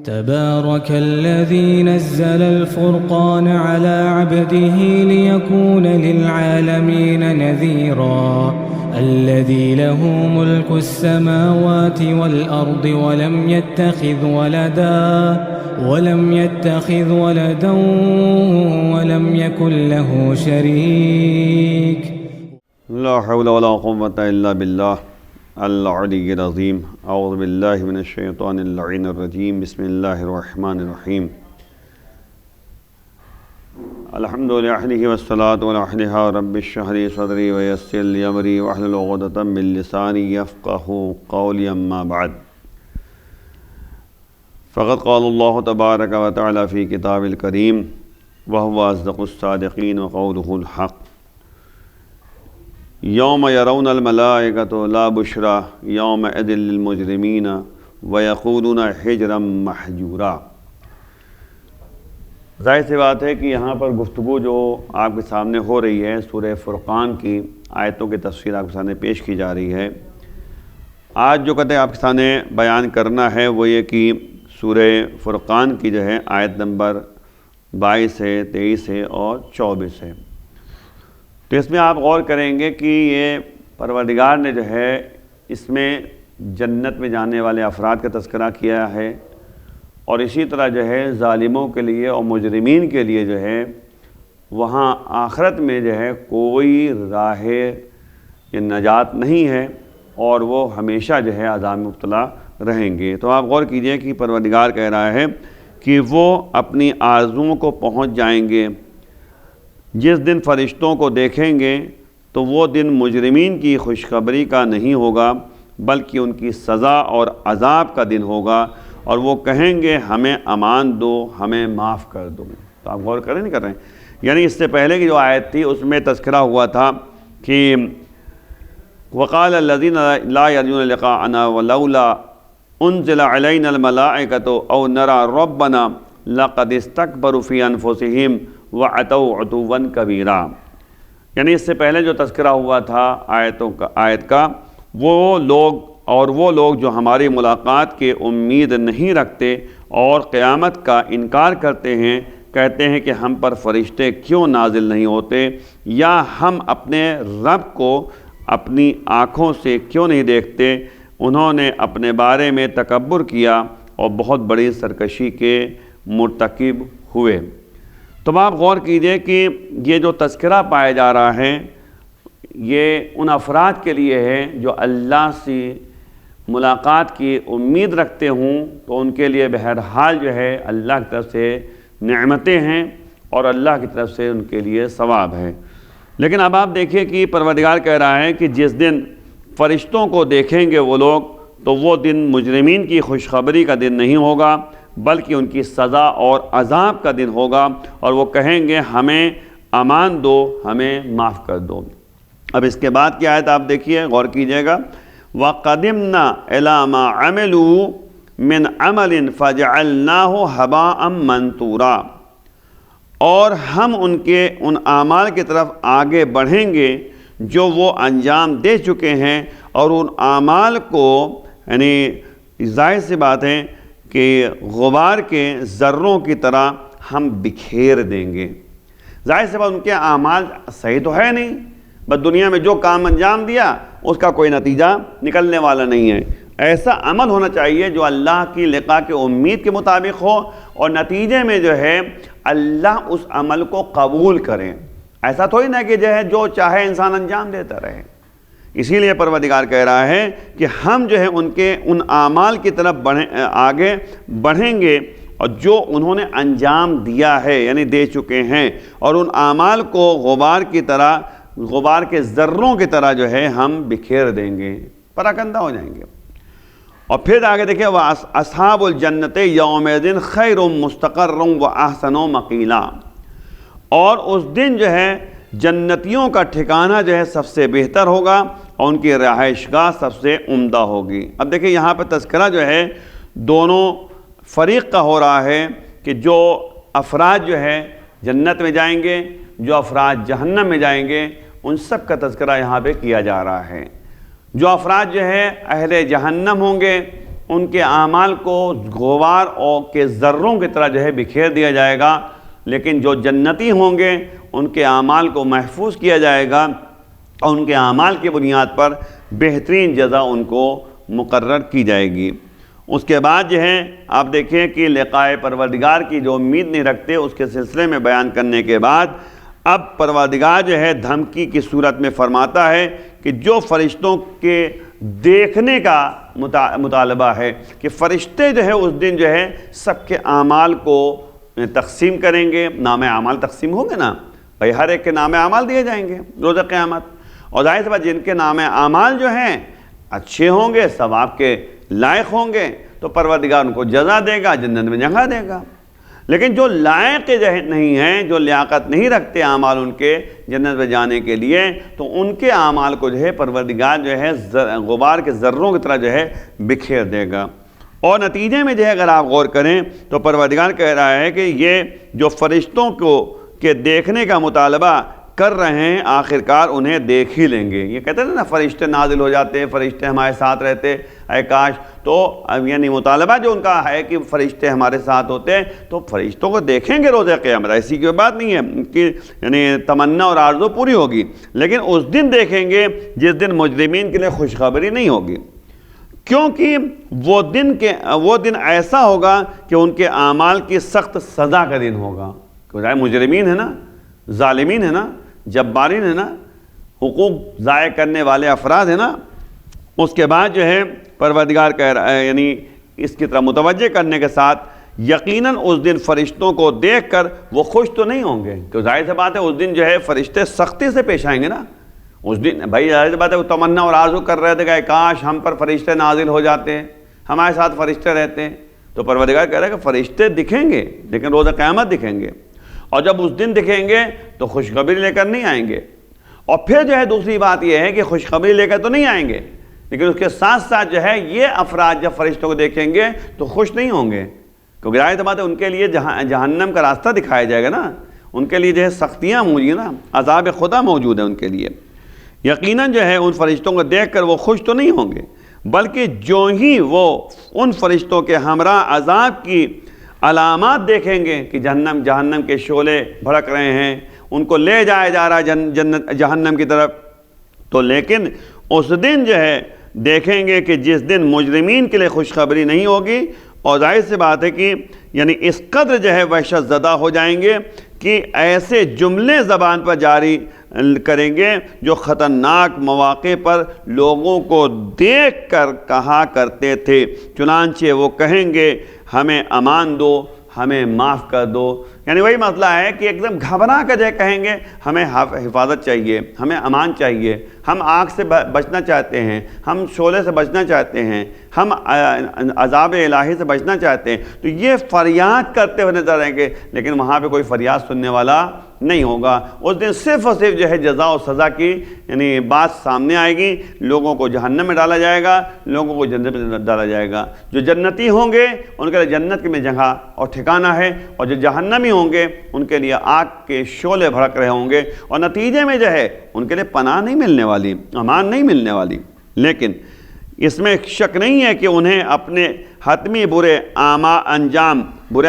تبارك الذي نزل الفرقان على عبده ليكون للعالمين نذيرا الذي له ملك السماوات والأرض ولم يتخذ ولدا ولم يكن له شريك لا حول ولا قوة إلا بالله العلی العظیم. اعوذ باللہ من الشیطان اللعین الرجیم. بسم اللہ الرحمن الرحیم. الحمد للہ والصلاة والحمدہ رب اشرح لی صدری ویسر لی امری واحلل عقدۃ من لسانی یفقہوا قولی. اما بعد فقد قال اللہ تبارک و تعالی فی کتاب الکریم وهو اصدق الصادقین وقولہ الحق. یوم یرون الملائکۃ لا بشری یومئذ للمجرمین ویقولون حجرا محجورا. ظاہر سی بات ہے کہ یہاں پر گفتگو جو آپ کے سامنے ہو رہی ہے سورہ فرقان کی آیتوں کی تفسیر آپ کے سامنے پیش کی جا رہی ہے. آج جو کہتے ہیں آپ کے سامنے بیان کرنا ہے وہ یہ کہ سورہ فرقان کی جو ہے آیت نمبر 22 ہے، 23 ہے اور 24 ہے. تو اس میں آپ غور کریں گے کہ یہ پروردگار نے جو ہے اس میں جنت میں جانے والے افراد کا تذکرہ کیا ہے، اور اسی طرح جو ہے ظالموں کے لیے اور مجرمین کے لیے جو ہے وہاں آخرت میں جو ہے کوئی راہ نجات نہیں ہے اور وہ ہمیشہ جو ہے عذاب میں مبتلا رہیں گے. تو آپ غور کیجئے کہ پروردگار کہہ رہا ہے کہ وہ اپنی آرزوؤں کو پہنچ جائیں گے. جس دن فرشتوں کو دیکھیں گے تو وہ دن مجرمین کی خوشخبری کا نہیں ہوگا بلکہ ان کی سزا اور عذاب کا دن ہوگا، اور وہ کہیں گے ہمیں امان دو، ہمیں معاف کر دو. تو آپ غور کریں نہیں کر رہے ہیں، یعنی اس سے پہلے کی جو آیت تھی اس میں تذکرہ ہوا تھا کہ وقال الذین لا یرجون لقاءنا ولولا انزل علینا الملائکۃ او نری ربنا لقد استکبروا فی انفسہم وَعَتَوْا عُتُوًّا كَبِيرًا. یعنی اس سے پہلے جو تذکرہ ہوا تھا آیت کا وہ لوگ جو ہماری ملاقات کے امید نہیں رکھتے اور قیامت کا انکار کرتے ہیں، کہتے ہیں کہ ہم پر فرشتے کیوں نازل نہیں ہوتے، یا ہم اپنے رب کو اپنی آنکھوں سے کیوں نہیں دیکھتے. انہوں نے اپنے بارے میں تکبر کیا اور بہت بڑی سرکشی کے مرتکب ہوئے. تو آپ غور کیجئے کہ یہ جو تذکرہ پایا جا رہا ہے یہ ان افراد کے لیے ہے جو اللہ سے ملاقات کی امید رکھتے ہوں، تو ان کے لیے بہرحال جو ہے اللہ کی طرف سے نعمتیں ہیں اور اللہ کی طرف سے ان کے لیے ثواب ہے. لیکن اب آپ دیکھیے کہ پروردگار کہہ رہا ہے کہ جس دن فرشتوں کو دیکھیں گے وہ لوگ تو وہ دن مجرمین کی خوشخبری کا دن نہیں ہوگا بلکہ ان کی سزا اور عذاب کا دن ہوگا، اور وہ کہیں گے ہمیں امان دو، ہمیں معاف کر دو. اب اس کے بعد کی آیت آپ دیکھیے، غور کیجئے گا. وَقَدِمْنَا إِلَىٰ مَا عَمِلُوا مِنْ عَمَلٍ فَجَعَلْنَاهُ هَبَاءً مَنْثُورًا. اور ہم ان اعمال کی طرف آگے بڑھیں گے جو وہ انجام دے چکے ہیں، اور ان اعمال کو یعنی ظاہر سی بات ہے کہ غبار کے ذروں کی طرح ہم بکھیر دیں گے. ظاہر سے بات ان کے اعمال صحیح تو ہے نہیں، بس دنیا میں جو کام انجام دیا اس کا کوئی نتیجہ نکلنے والا نہیں ہے. ایسا عمل ہونا چاہیے جو اللہ کی لقاء کے امید کے مطابق ہو، اور نتیجے میں جو ہے اللہ اس عمل کو قبول کریں. ایسا تھوڑی نہ کہ جو ہے جو چاہے انسان انجام دیتا رہے. اسی لیے پروردگار کہہ رہا ہے کہ ہم جو ہے ان اعمال کی طرف آگے بڑھیں گے، اور جو انہوں نے انجام دیا ہے یعنی دے چکے ہیں، اور ان اعمال کو غبار کے ذروں کی طرح جو ہے ہم بکھیر دیں گے، پراکندہ ہو جائیں گے. اور پھر آگے دیکھیں وَأَصْحَابُ الْجَنَّةِ يَوْمَئِذٍ خَيْرٌ مُسْتَقَرٌّ وَأَحْسَنُ مَقِيلًا. اور اس دن جو ہے جنتیوں کا ٹھکانہ جو ہے سب سے بہتر ہوگا اور ان کی رہائش گاہ سب سے عمدہ ہوگی. اب دیکھیں یہاں پہ تذکرہ جو ہے دونوں فریق کا ہو رہا ہے کہ جو افراد جو ہے جنت میں جائیں گے، جو افراد جہنم میں جائیں گے، ان سب کا تذکرہ یہاں پہ کیا جا رہا ہے. جو افراد جو ہے اہل جہنم ہوں گے ان کے اعمال کو غبار کے ذروں کی طرح جو ہے بکھیر دیا جائے گا، لیکن جو جنتی ہوں گے ان کے اعمال کو محفوظ کیا جائے گا اور ان کے اعمال کی بنیاد پر بہترین جزا ان کو مقرر کی جائے گی۔ اس کے بعد جو ہے آپ دیکھیں کہ لقائے پروردگار کی جو امید نہیں رکھتے، اس کے سلسلے میں بیان کرنے کے بعد اب پروردگار جو ہے دھمکی کی صورت میں فرماتا ہے کہ جو فرشتوں کے دیکھنے کا مطالبہ ہے کہ فرشتے جو ہے اس دن جو ہے سب کے اعمال کو تقسیم کریں گے، نام اعمال تقسیم ہوں گے نا بھائی، ہر ایک کے نام اعمال دیے جائیں گے روز قیامت، اور ظاہر سی بات جن کے نام اعمال جو ہیں اچھے ہوں گے، ثواب کے لائق ہوں گے، تو پروردگار ان کو جزا دے گا، جنت میں جگہ دے گا۔ لیکن جو لائق نہیں ہیں، جو لیاقت نہیں رکھتے اعمال ان کے جنت میں جانے کے لیے، تو ان کے اعمال کو جو ہے پروردگار جو ہے غبار کے ذروں کی طرح جو ہے بکھیر دے گا۔ اور نتیجے میں جو ہے اگر آپ غور کریں تو پروردگار کہہ رہا ہے کہ یہ جو فرشتوں کو کے دیکھنے کا مطالبہ کر رہے ہیں، آخرکار انہیں دیکھ ہی لیں گے۔ یہ کہتے ہیں نا فرشتے نازل ہو جاتے ہیں، فرشتے ہمارے ساتھ رہتے، اے کاش، تو یعنی مطالبہ جو ان کا ہے کہ فرشتے ہمارے ساتھ ہوتے ہیں، تو فرشتوں کو دیکھیں گے روز قیامت، ایسی کوئی بات نہیں ہے کہ یعنی تمنا اور آرزو پوری ہوگی، لیکن اس دن دیکھیں گے جس دن مجرمین کے لیے خوشخبری نہیں ہوگی، کیونکہ وہ دن ایسا ہوگا کہ ان کے اعمال کی سخت سزا کا دن ہوگا۔ کیونکہ مجرمین ہے نا، ظالمین ہے نا، جبارین ہے نا، حقوق ضائع کرنے والے افراد ہیں نا۔ اس کے بعد جو ہے پروردگار کہہ رہا ہے، یعنی اس کی طرح متوجہ کرنے کے ساتھ، یقیناً اس دن فرشتوں کو دیکھ کر وہ خوش تو نہیں ہوں گے، کیونکہ ظاہر سی بات ہے اس دن جو ہے فرشتے سختی سے پیش آئیں گے نا۔ اس دن بھائی ظاہر سی بات ہے وہ تمنا اور آرزو کر رہے تھے کہ کاش ہم پر فرشتے نازل ہو جاتے ہیں، ہمارے ساتھ فرشتے رہتے ہیں، تو پروردگار کہہ رہا ہے کہ فرشتے دکھیں گے لیکن روز قیامت دکھیں گے، اور جب اس دن دکھیں گے تو خوشخبری لے کر نہیں آئیں گے۔ اور پھر جو ہے دوسری بات یہ ہے کہ خوشخبری لے کر تو نہیں آئیں گے، لیکن اس کے ساتھ ساتھ جو ہے یہ افراد جب فرشتوں کو دیکھیں گے تو خوش نہیں ہوں گے، کیونکہ ظاہر بات ہے ان کے لیے جہنم کا راستہ دکھایا جائے گا نا، ان کے لیے جو ہے سختیاں موجود ہیں نا، عذاب خدا موجود ہے ان کے لیے۔ یقیناً جو ہے ان فرشتوں کو دیکھ کر وہ خوش تو نہیں ہوں گے، بلکہ جو ہی وہ ان فرشتوں کے ہمراہ عذاب کی علامات دیکھیں گے کہ جہنم کے شعلے بھڑک رہے ہیں، ان کو لے جایا جا رہا ہے جہنم کی طرف، تو لیکن اس دن جو ہے دیکھیں گے کہ جس دن مجرمین کے لیے خوشخبری نہیں ہوگی، اور ظاہر سی بات ہے کہ یعنی اس قدر جو ہے وحشت زدہ ہو جائیں گے کہ ایسے جملے زبان پر جاری کریں گے جو خطرناک مواقع پر لوگوں کو دیکھ کر کہا کرتے تھے، چنانچہ وہ کہیں گے ہمیں امان دو، ہمیں معاف کر دو۔ یعنی وہی مسئلہ ہے کہ ایک دم گھبرا کر جو کہیں گے ہمیں حفاظت چاہیے، ہمیں امان چاہیے، ہم آگ سے بچنا چاہتے ہیں، ہم شعلے سے بچنا چاہتے ہیں، ہم عذاب الہی سے بچنا چاہتے ہیں، تو یہ فریاد کرتے ہوئے نظر آئیں گے، لیکن وہاں پہ کوئی فریاد سننے والا نہیں ہوگا۔ اس دن صرف اور صرف جو ہے جزا و سزا کی یعنی بات سامنے آئے گی، لوگوں کو جہنم میں ڈالا جائے گا، لوگوں کو جنت میں ڈالا جائے گا۔ جو جنتی ہوں گے ان کے لیے جنت میں جگہ اور ٹھکانہ ہے، اور جو جہنمی ہوں گے ان کے لیے آگ کے شعلے بھڑک رہے ہوں گے، اور نتیجے میں جو ہے ان کے لیے پناہ نہیں ملنے والی، امان نہیں ملنے والی۔ لیکن اس میں شک نہیں ہے کہ انہیں اپنے حتمی برے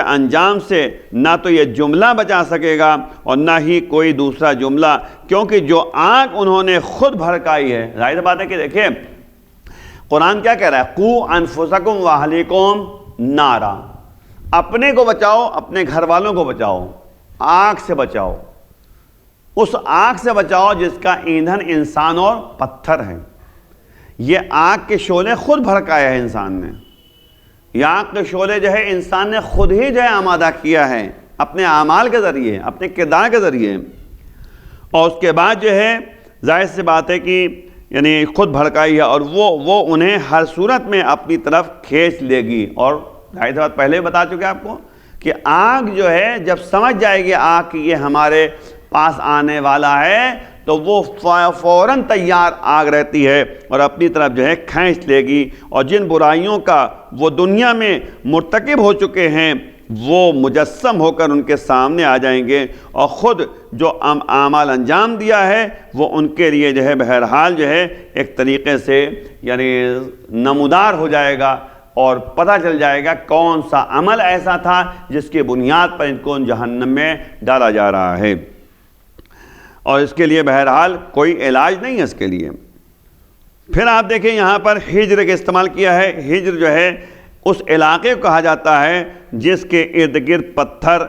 انجام سے نہ تو یہ جملہ بچا سکے گا اور نہ ہی کوئی دوسرا جملہ، کیونکہ جو آگ انہوں نے خود بھڑکائی ہے۔ ظاہر بات ہے کہ دیکھیں قرآن کیا کہہ رہا ہے، قُوا أَنفُسَكُمْ وَأَهْلِيكُمْ نَارًا، اپنے کو بچاؤ، اپنے گھر والوں کو بچاؤ، آگ سے بچاؤ، اس آگ سے بچاؤ جس کا ایندھن انسان اور پتھر ہے۔ یہ آگ کے شعلے خود بھڑکایا ہے انسان نے، یہ آگ کے شعلے جو ہے انسان نے خود ہی جو ہے آمادہ کیا ہے اپنے اعمال کے ذریعے، اپنے کردار کے ذریعے، اور اس کے بعد جو ہے ظاہر سی بات ہے کہ یعنی خود بھڑکائی ہے، اور وہ انہیں ہر صورت میں اپنی طرف کھینچ لے گی۔ اور ظاہر سی بات پہلے بھی بتا چکے آپ کو کہ آگ جو ہے جب سمجھ جائے گی آگ کہ یہ ہمارے پاس آنے والا ہے، تو وہ فوراً تیار آگ رہتی ہے اور اپنی طرف جو ہے کھینچ لے گی، اور جن برائیوں کا وہ دنیا میں مرتکب ہو چکے ہیں وہ مجسم ہو کر ان کے سامنے آ جائیں گے، اور خود جو اعمال انجام دیا ہے وہ ان کے لیے جو ہے بہرحال جو ہے ایک طریقے سے یعنی نمودار ہو جائے گا، اور پتہ چل جائے گا کون سا عمل ایسا تھا جس کی بنیاد پر ان کو جہنم میں ڈالا جا رہا ہے، اور اس کے لیے بہرحال کوئی علاج نہیں ہے اس کے لیے۔ پھر آپ دیکھیں یہاں پر ہجر کا استعمال کیا ہے۔ ہجر جو ہے اس علاقے کو کہا جاتا ہے جس کے ارد گرد پتھر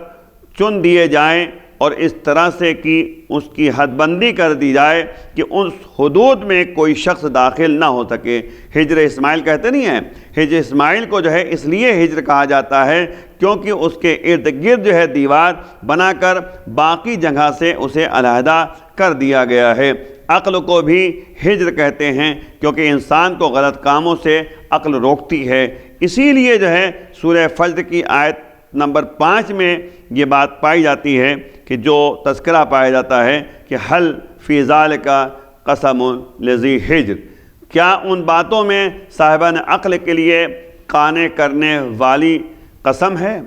چن دیے جائیں اور اس طرح سے کہ اس کی حد بندی کر دی جائے کہ اس حدود میں کوئی شخص داخل نہ ہو سکے۔ ہجر اسماعیل کہتے نہیں ہیں، ہجر اسماعیل کو جو ہے اس لیے ہجر کہا جاتا ہے کیونکہ اس کے ارد گرد جو ہے دیوار بنا کر باقی جگہ سے اسے علیحدہ کر دیا گیا ہے۔ عقل کو بھی ہجر کہتے ہیں کیونکہ انسان کو غلط کاموں سے عقل روکتی ہے۔ اسی لیے جو ہے سورہ فجر کی آیت نمبر 5 میں یہ بات پائی جاتی ہے کہ جو تذکرہ پایا جاتا ہے کہ حل فی ذالک قسم لذی ہجر، کیا ان باتوں میں صاحبان عقل کے لیے قانے کرنے والی قسم ہے؟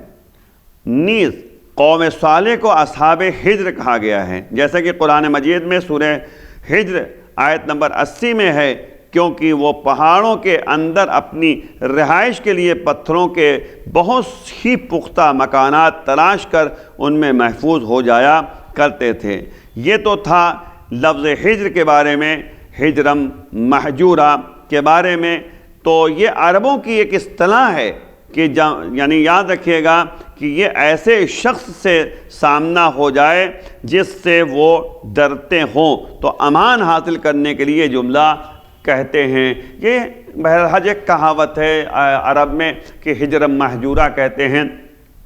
نیز قوم صالح کو اصحاب ہجر کہا گیا ہے، جیسا کہ قرآن مجید میں سورہ ہجر آیت نمبر 80 میں ہے، کیونکہ وہ پہاڑوں کے اندر اپنی رہائش کے لیے پتھروں کے بہت ہی پختہ مکانات تلاش کر ان میں محفوظ ہو جایا کرتے تھے۔ یہ تو تھا لفظ ہجر کے بارے میں، ہجرم محجورہ کے بارے میں۔ تو یہ عربوں کی ایک اصطلاح ہے کہ یعنی یاد رکھیے گا کہ یہ ایسے شخص سے سامنا ہو جائے جس سے وہ ڈرتے ہوں تو امان حاصل کرنے کے لیے جملہ کہتے ہیں۔ یہ بہرحال ایک کہاوت ہے عرب میں کہ ہجر محجورہ کہتے ہیں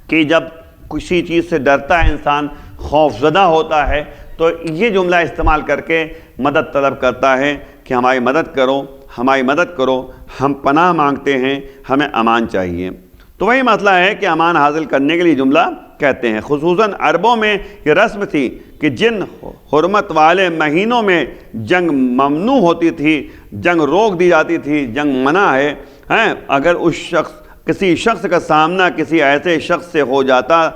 کہ جب کسی چیز سے ڈرتا ہے انسان، خوف زدہ ہوتا ہے، تو یہ جملہ استعمال کر کے مدد طلب کرتا ہے کہ ہماری مدد کرو، ہماری مدد کرو، ہم پناہ مانگتے ہیں، ہمیں امان چاہیے۔ تو وہی مسئلہ ہے کہ امان حاصل کرنے کے لیے جملہ کہتے ہیں۔ خصوصاً عربوں میں یہ رسم تھی کہ جن حرمت والے مہینوں میں جنگ ممنوع ہوتی تھی، جنگ روک دی جاتی تھی، جنگ منع ہے، اگر کسی شخص کا سامنا کسی ایسے شخص سے ہو جاتا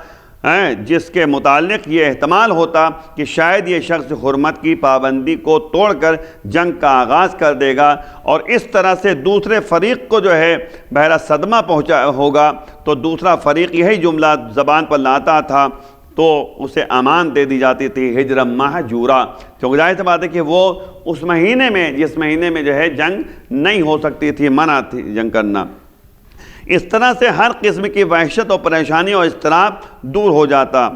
جس کے متعلق یہ احتمال ہوتا کہ شاید یہ شخص حرمت کی پابندی کو توڑ کر جنگ کا آغاز کر دے گا اور اس طرح سے دوسرے فریق کو جو ہے بہرحال صدمہ پہنچا ہوگا، تو دوسرا فریق یہی جملہ زبان پر لاتا تھا تو اسے امان دے دی جاتی تھی، ہجر محجورہ، کیونکہ ظاہر سی بات ہے کہ وہ اس مہینے میں جس مہینے میں جو ہے جنگ نہیں ہو سکتی تھی، منع تھی جنگ کرنا۔ اس طرح سے ہر قسم کی وحشت اور پریشانی اور اضطراب دور ہو جاتا۔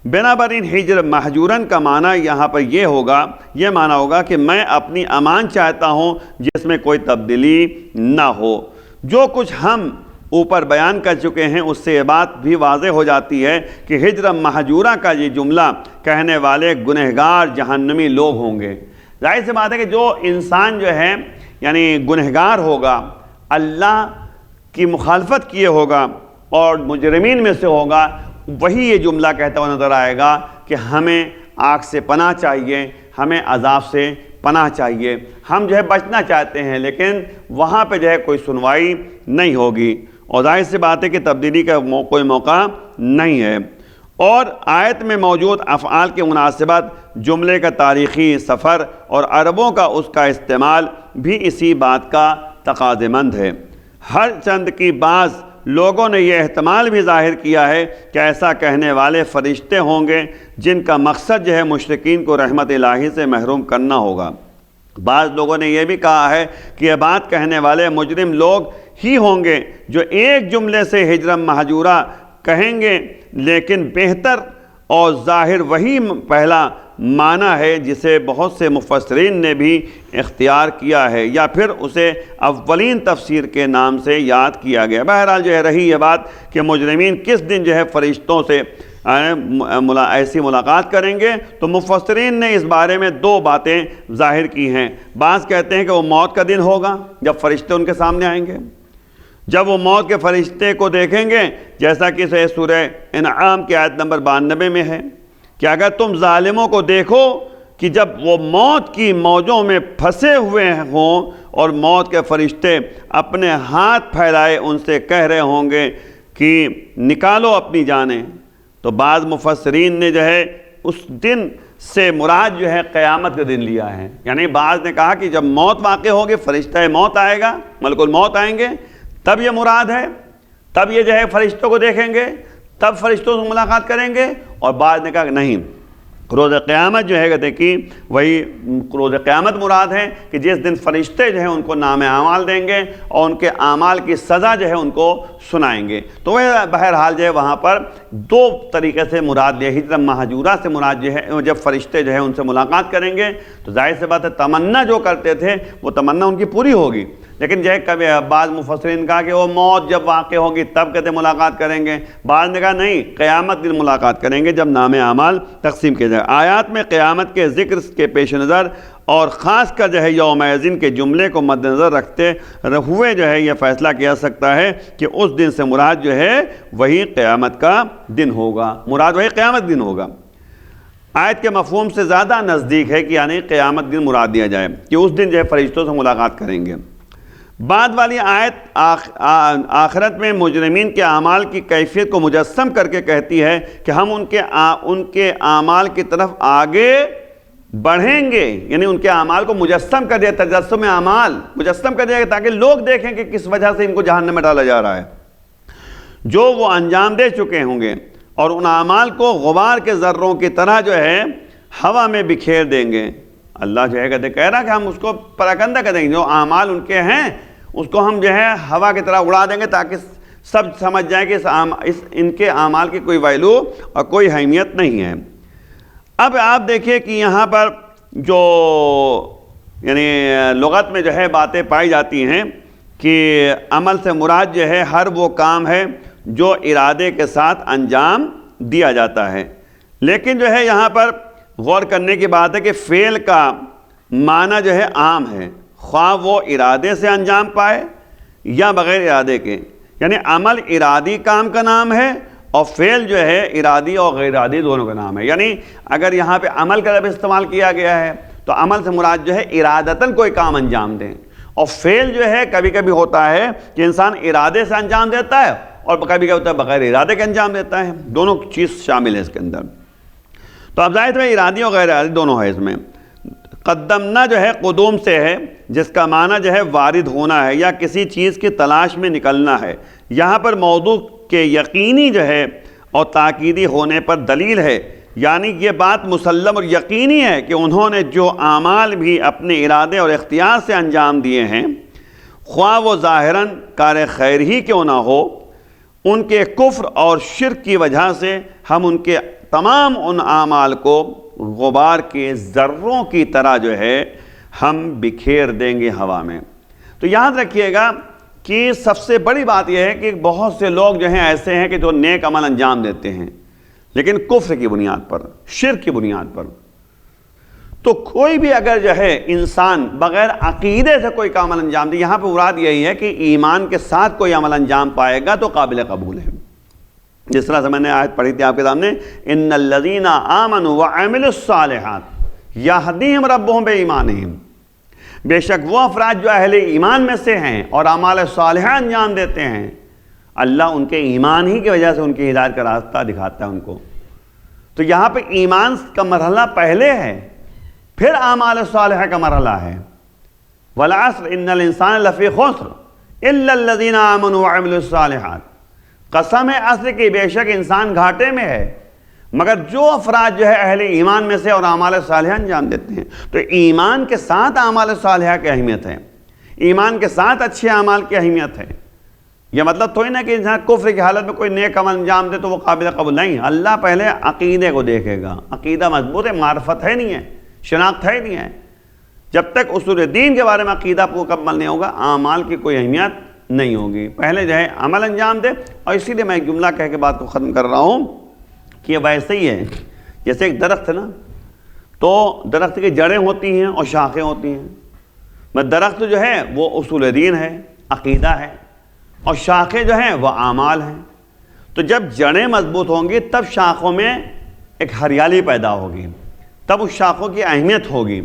بنابراین ہجر محجورن کا معنی یہاں پر یہ معنی ہوگا کہ میں اپنی امان چاہتا ہوں جس میں کوئی تبدیلی نہ ہو۔ جو کچھ ہم اوپر بیان کر چکے ہیں اس سے یہ بات بھی واضح ہو جاتی ہے کہ ہجر محجورہ کا یہ جملہ کہنے والے گنہگار جہنمی لوگ ہوں گے۔ ظاہر سی بات ہے کہ جو انسان جو ہے یعنی گنہگار ہوگا، اللہ کی مخالفت کیے ہوگا اور مجرمین میں سے ہوگا، وہی یہ جملہ کہتا ہوا نظر آئے گا کہ ہمیں آگ سے پناہ چاہیے، ہمیں عذاب سے پناہ چاہیے، ہم جو ہے بچنا چاہتے ہیں، لیکن وہاں پہ جو ہے کوئی سنوائی نہیں ہوگی اور ظاہر سی بات ہے کہ تبدیلی کا کوئی موقع نہیں ہے۔ اور آیت میں موجود افعال کے مناسبت جملے کا تاریخی سفر اور عربوں کا اس کا استعمال بھی اسی بات کا تقاضے مند ہے۔ ہر چند کی بعض لوگوں نے یہ احتمال بھی ظاہر کیا ہے کہ ایسا کہنے والے فرشتے ہوں گے جن کا مقصد جو ہے مشرکین کو رحمت الہی سے محروم کرنا ہوگا۔ بعض لوگوں نے یہ بھی کہا ہے کہ یہ بات کہنے والے مجرم لوگ ہی ہوں گے جو ایک جملے سے ہجر محجورہ کہیں گے، لیکن بہتر اور ظاہر وہی پہلا معنی ہے جسے بہت سے مفسرین نے بھی اختیار کیا ہے یا پھر اسے اولین تفسیر کے نام سے یاد کیا گیا۔ بہرحال جو ہے رہی یہ بات کہ مجرمین کس دن جو ہے فرشتوں سے ایسی ملاقات کریں گے، تو مفسرین نے اس بارے میں دو باتیں ظاہر کی ہیں۔ بعض کہتے ہیں کہ وہ موت کا دن ہوگا جب فرشتے ان کے سامنے آئیں گے، جب وہ موت کے فرشتے کو دیکھیں گے، جیسا کہ سورہ انعام کی آیت نمبر 92 میں ہے کہ اگر تم ظالموں کو دیکھو کہ جب وہ موت کی موجوں میں پھنسے ہوئے ہوں اور موت کے فرشتے اپنے ہاتھ پھیلائے ان سے کہہ رہے ہوں گے کہ نکالو اپنی جانیں، تو بعض مفسرین نے جو ہے اس دن سے مراد جو ہے قیامت کا دن لیا ہے۔ یعنی بعض نے کہا کہ جب موت واقع ہوگی، فرشتہ موت آئے گا، ملک الموت آئیں گے، تب یہ مراد ہے، تب یہ جو ہے فرشتوں کو دیکھیں گے، تب فرشتوں سے ملاقات کریں گے۔ اور بعد نے کہا کہ نہیں، روز قیامت جو ہے کہتے کہ وہی روز قیامت مراد ہے کہ جس دن فرشتے جو ہیں ان کو نام اعمال دیں گے اور ان کے اعمال کی سزا جو ہے ان کو سنائیں گے۔ تو وہ بہرحال جو ہے وہاں پر دو طریقے سے مراد لیا، ہجرت مہجورہ سے مراد جو ہے جب فرشتے جو ہے ان سے ملاقات کریں گے تو ظاہر سی بات ہے تمنا جو کرتے تھے وہ تمنا ان کی پوری ہوگی، لیکن جو ہے کبھی بعض مفسرین کہا کہ وہ موت جب واقع ہوگی تب کہتے ملاقات کریں گے، بعض نے کہا نہیں، قیامت دن ملاقات کریں گے جب نام اعمال تقسیم کیے جائے۔ آیات میں قیامت کے ذکر کے پیش نظر اور خاص کر جو ہے یوم الدین کے جملے کو مد نظر رکھتے ہوئے جو ہے یہ فیصلہ کیا سکتا ہے کہ اس دن سے مراد جو ہے وہی قیامت کا دن ہوگا، مراد وہی قیامت دن ہوگا۔ آیت کے مفہوم سے زیادہ نزدیک ہے کہ یعنی قیامت دن مراد دیا جائے کہ اس دن جو ہے فرشتوں سے ملاقات کریں گے۔ بعد والی آیت آخرت میں مجرمین کے اعمال کی کیفیت کو مجسم کر کے کہتی ہے کہ ہم ان کے اعمال کی طرف آگے بڑھیں گے، یعنی ان کے اعمال کو مجسم کر دیا، تجسم اعمال مجسم کر دیا تاکہ لوگ دیکھیں کہ کس وجہ سے ان کو جہنم میں ڈالا جا رہا ہے، جو وہ انجام دے چکے ہوں گے، اور ان اعمال کو غبار کے ذروں کی طرح جو ہے ہوا میں بکھیر دیں گے۔ اللہ جو ہے کہہ رہا کہ ہم اس کو پراکندہ کر دیں گے، جو اعمال ان کے ہیں اس کو ہم جو ہے ہوا کی طرح اڑا دیں گے تاکہ سب سمجھ جائیں کہ ان کے اعمال کی کوئی ویلو اور کوئی اہمیت نہیں ہے۔ اب آپ دیکھیے کہ یہاں پر جو یعنی لغت میں جو ہے باتیں پائی جاتی ہیں کہ عمل سے مراد جو ہے ہر وہ کام ہے جو ارادے کے ساتھ انجام دیا جاتا ہے، لیکن جو ہے یہاں پر غور کرنے کی بات ہے کہ فعل کا معنی جو ہے عام ہے، خواہ وہ ارادے سے انجام پائے یا بغیر ارادے کے، یعنی عمل ارادی کام کا نام ہے اور فعل جو ہے ارادی اور غیر ارادی دونوں کا نام ہے۔ یعنی اگر یہاں پہ عمل کا لفظ استعمال کیا گیا ہے تو عمل سے مراد جو ہے ارادتاً کوئی کام انجام دیں، اور فعل جو ہے کبھی کبھی ہوتا ہے کہ انسان ارادے سے انجام دیتا ہے اور کبھی کبھی ہوتا ہے بغیر ارادے کے انجام دیتا ہے، دونوں چیز شامل ہے اس کے اندر۔ تو اب ظاہر ہے ارادی اور غیر ارادی دونوں ہے اس میں۔ قدمنا جو ہے قدوم سے ہے، جس کا معنی جو ہے وارد ہونا ہے یا کسی چیز کی تلاش میں نکلنا ہے۔ یہاں پر موضوع کے یقینی جو ہے اور تاکیدی ہونے پر دلیل ہے، یعنی یہ بات مسلم اور یقینی ہے کہ انہوں نے جو اعمال بھی اپنے ارادے اور اختیار سے انجام دیے ہیں، خواہ وہ ظاہراً کار خیر ہی کیوں نہ ہو، ان کے کفر اور شرک کی وجہ سے ہم ان کے تمام ان اعمال کو غبار کے ذروں کی طرح جو ہے ہم بکھیر دیں گے ہوا میں۔ تو یاد رکھیے گا کہ سب سے بڑی بات یہ ہے کہ بہت سے لوگ جو ہیں ایسے ہیں کہ جو نیک عمل انجام دیتے ہیں لیکن کفر کی بنیاد پر، شرک کی بنیاد پر۔ تو کوئی بھی اگر جو ہے انسان بغیر عقیدے سے کوئی عمل انجام دے، یہاں پہ مراد یہی ہے کہ ایمان کے ساتھ کوئی عمل انجام پائے گا تو قابل قبول ہے۔ جس طرح سے میں نے آیت پڑھی تھی آپ کے سامنے، ان الذین آمنوا وعملوا الصالحات یہدیہم ربہم بایمانہم، بے شک وہ افراد جو اہل ایمان میں سے ہیں اور اعمال صالحہ انجام دیتے ہیں، اللہ ان کے ایمان ہی کی وجہ سے ان کی ہدایت کا راستہ دکھاتا ہے ان کو۔ تو یہاں پہ ایمان کا مرحلہ پہلے ہے، پھر اعمال صالحہ کا مرحلہ ہے۔ والعصر ان الانسان لفی خسر الا الذین آمنوا وعملوا الصالحات، قسم ہے عصر کی بے شک انسان گھاٹے میں ہے مگر جو افراد جو ہے اہل ایمان میں سے اور اعمال صالحہ انجام دیتے ہیں۔ تو ایمان کے ساتھ اعمال صالحہ کی اہمیت ہے، ایمان کے ساتھ اچھے اعمال کی اہمیت ہے۔ یہ مطلب تھوڑی نہ کہ انسان کفر کی حالت میں کوئی نیک عمل انجام دے تو وہ قابل قبول نہیں۔ اللہ پہلے عقیدے کو دیکھے گا، عقیدہ مضبوط ہے، معرفت ہے نہیں ہے، شناخت ہے نہیں ہے۔ جب تک اصول دین کے بارے میں عقیدہ مکمل نہیں ہوگا اعمال کی کوئی اہمیت نہیں ہوگی۔ پہلے جو ہے عمل انجام دے، اور اسی لیے میں ایک جملہ کہہ کے بات کو ختم کر رہا ہوں کہ یہ ویسے ہی ہے جیسے ایک درخت ہے نا، تو درخت کی جڑیں ہوتی ہیں اور شاخیں ہوتی ہیں۔ میں درخت جو ہے وہ اصول دین ہے، عقیدہ ہے، اور شاخیں جو ہیں وہ اعمال ہیں۔ تو جب جڑیں مضبوط ہوں گی تب شاخوں میں ایک ہریالی پیدا ہوگی، تب اس شاخوں کی اہمیت ہوگی۔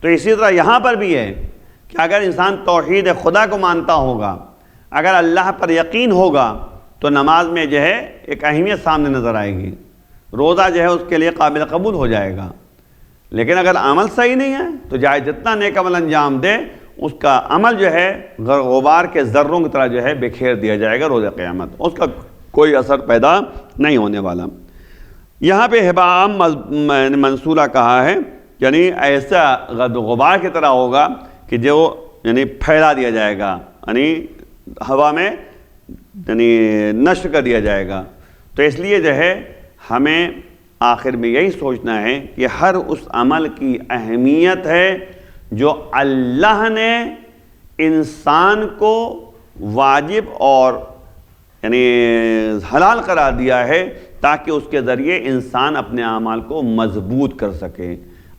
تو اسی طرح یہاں پر بھی ہے کہ اگر انسان توحید خدا کو مانتا ہوگا، اگر اللہ پر یقین ہوگا تو نماز میں جو ہے ایک اہمیت سامنے نظر آئے گی، روزہ جو ہے اس کے لیے قابل قبول ہو جائے گا۔ لیکن اگر عمل صحیح نہیں ہے تو چاہے جتنا نیک عمل انجام دے اس کا عمل جو ہے غبار کے ذروں کی طرح جو ہے بکھیر دیا جائے گا روز قیامت، اس کا کوئی اثر پیدا نہیں ہونے والا۔ یہاں پہ ہباء منصورہ کہا ہے، یعنی ایسا غبار کی طرح ہوگا کہ جو یعنی پھیلا دیا جائے گا، یعنی ہوا میں یعنی نشر کر دیا جائے گا۔ تو اس لیے جو ہے ہمیں آخر میں یہی سوچنا ہے کہ ہر اس عمل کی اہمیت ہے جو اللہ نے انسان کو واجب اور یعنی حلال قرار دیا ہے، تاکہ اس کے ذریعے انسان اپنے اعمال کو مضبوط کر سکے،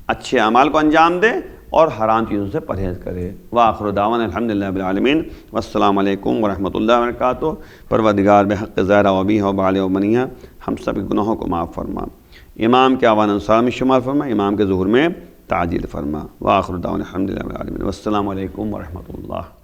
اچھے اعمال کو انجام دے اور حرام چیزوں سے پرہیز کرے۔ وآخر دعوانا الحمدللہ رب العالمین، والسلام علیکم ورحمۃ اللہ وبرکاتہ۔ پروردگار بحق زہرہ و بیہ و بال و منیہ ہم سب کے گناہوں کو معاف فرما، امام کے آوان انصار میں شمار فرما، امام کے ظہور میں تعجیل فرما۔ وآخر دعوانا الحمدللہ رب العالمین، والسلام علیکم ورحمۃ اللہ۔